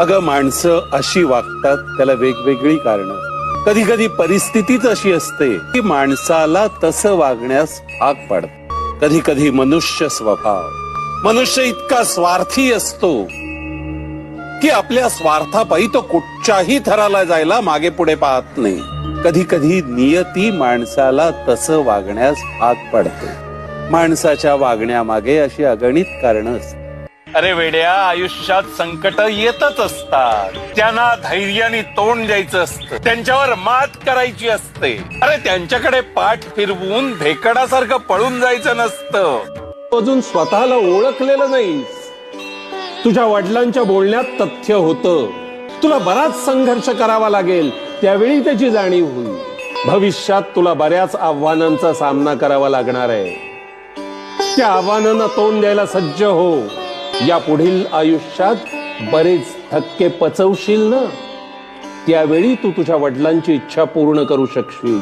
अगं माणसं अशी वागतात त्याला वेगवेगळी कारणं. कधी कधी परिस्थितीच अशी असते की माणसाला तसं वागण्यास भाग पाडत. कधी कधी मनुष्य स्वभाव, मनुष्य इतका स्वार्थी असतो की आपल्या स्वार्थापायी तो कुठच्याही थराला जायला मागे पुढे पाहत नाही. कधी कधी नियती माणसाला तसं वागण्यास भाग पाडते. माणसाच्या वागण्यामागे अशी अगणित कारणं असतात. अरे वेड्या, आयुष्यात संकट येतच असतात, त्यांना धैर्याने तोंड द्यायचं असतं, त्यांच्यावर मात करायची असते. अरे त्यांच्याकडे पाठ फिरवून भेकडासारखं पळून जायचं नसतं. अजून स्वतःला ओळखलेलं नाहीस. तुझ्या वडिलांच्या बोलण्यात तथ्य होतं. तुला बराच संघर्ष करावा लागेल, त्यावेळी त्याची जाणीव होईल. भविष्यात तुला बऱ्याच आव्हानांचा सामना करावा लागणार आहे. त्या आव्हानांना तोंड द्यायला सज्ज हो. या पुढील आयुष्यात बरेच धक्के पचवशील ना, त्यावेळी तू तुझ्या वडिलांची इच्छा पूर्ण करू शकशील.